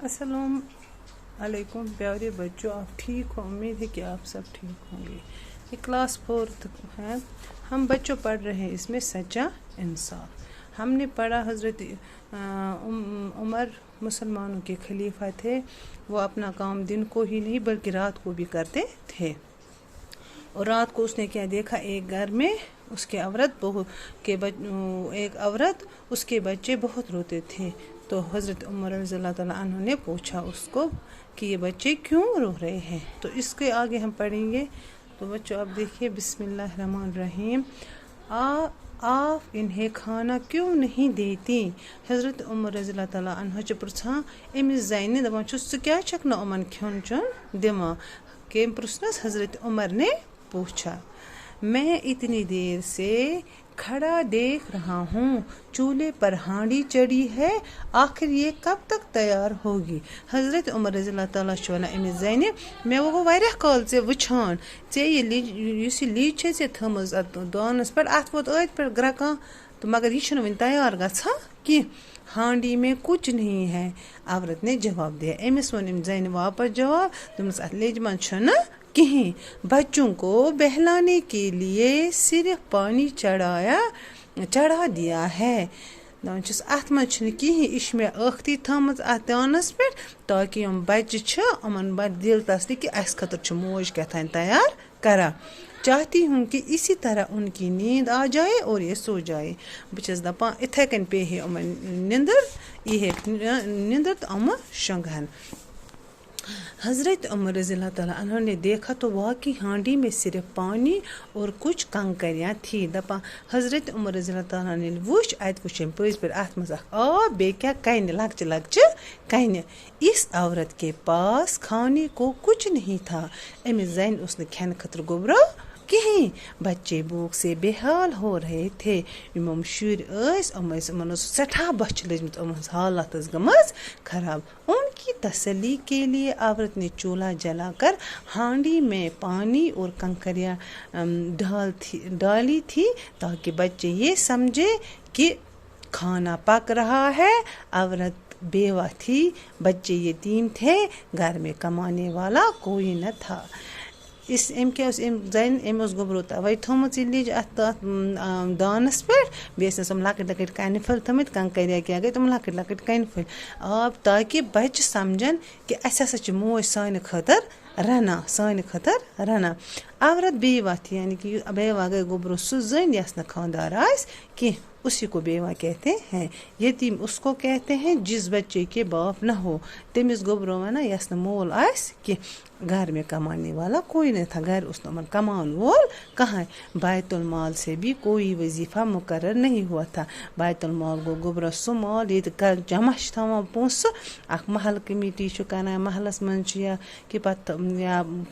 अस्सलाम वालेकुम प्यारे बच्चों, आप ठीक हो। उम्मीद है कि आप सब ठीक होंगे। ये क्लास 4 है। हम बच्चों पढ़ रहे हैं इसमें सच्चा इंसाफ। हमने पढ़ा हज़रत उमर मुसलमानों के खलीफा थे। वो अपना काम दिन को ही नहीं बल्कि रात को भी करते थे। और रात को उसने क्या देखा, एक घर में उसके एक औरत उसके बच्चे बहुत रोते थे। तो हज़रत उमर रज़ियल्लाहु ताला अन्हु ने पूछा उसको कि ये बच्चे क्यों रो रहे हैं। तो इसके आगे हम पढ़ेंगे। तो बच्चों आप देखिए, बिस्मिल्लाहिर्रहमानिर्रहीम। आप इन्हें खाना क्यों नहीं देती। हज़रत उमर रज़ियल्लाहु ताला अन्हु च पुछा अमिस ज़ाइने दपान छु क्या छक न उमन खेन चुन दिमा के पुछनस। हज़रत उमर ने पूछा, मैं इतनी देर से खड़ा देख रहा हूँ, चूल्हे पर हांडी चढ़ी है, आखिर ये कब तक तैयार होगी। हज़रत उमर रज़ियल्लाहु ताला अमिस ज़ैने मे वो वारिया काल से वुछान ये लीज छे थमज दानस पे अत वोत अत पे ग्रकान, तो मगर यह वन तैयार गछा कि हांडी में कुछ नहीं है। औरत ने जवाब दिया। अमिस वन ज़ैन वापस जवाब, तुमस अत लेज मन कहीं। बच्चों को बहलाने के लिए सिर्फ पानी चढ़ा दिया है। अत मज कहीं इश मे अख्ती थमज अत दानस पे, ताकि हम बच्चे उमन बड़ दिल तसली कि अस खतर मोज क्या तैयार करा। चाहती हूँ कि इसी तरह उनकी नींद आ जाए और ये सो जाए। बस दपान इथे कन पे उमन निंदर यह निंदर तो उम शंगहन। हज़रत उमर रज़ियल्लाहु ताला अन्हु ने देखा तो वाकई हांडी में सिर्फ पानी और कुछ कंकरियाँ थी। दपा हज़रत उमर रज़ियल्लाहु ताला ने वुच अत वुचम पज पे अत मज बे क्या कन लक्चे कन। इस औरत के पास खाने को कुछ नहीं था। अमिस ज़ैन उसने खेन खतर गोबरो कहीं। बच्चे भूख से बेहाल हो रहे थे। यम शुर सठा बच लजम हालत गमज खराब। उनकी तसल्ली के लिए औरत ने चूल्हा जलाकर हांडी में पानी और कंकरियाँ डाली थी, ताकि बच्चे ये समझे कि खाना पक रहा है। औरत बेवा थी, बच्चे यतीम थे, घर में कमाने वाला कोई न था। इस एम क्या ज़ैन एम गोबरो तवे थोमुत लीज अत दानस पे बेस लकट लकट कन फल थमित कंकरिया क्या गई तुम लकट लकट कन फल आप, ताकि बच्चे समझन कि अस हसा मोज सान खतर रना। औरत बेवा थी, यानी कि बेवा गई गोबरो सु ज़न यस न खानदार आस कि उसी को बेवा कहते हैं। यतीम उसको कहते हैं जिस बच्चे के बाप न हो। तमिस गोबरो वना यस न मोल आस कि घर में कमाने वाला कोई नहीं था। घर उस नमन कमान वोल कहाँ। बैतुल माल से भी कोई वजीफा मुकर्रर नहीं हुआ था। बैतुल माल गो गोबर सु माल ये जमा थवान पोस अख महल कमेटी करान महलस मन कि पत या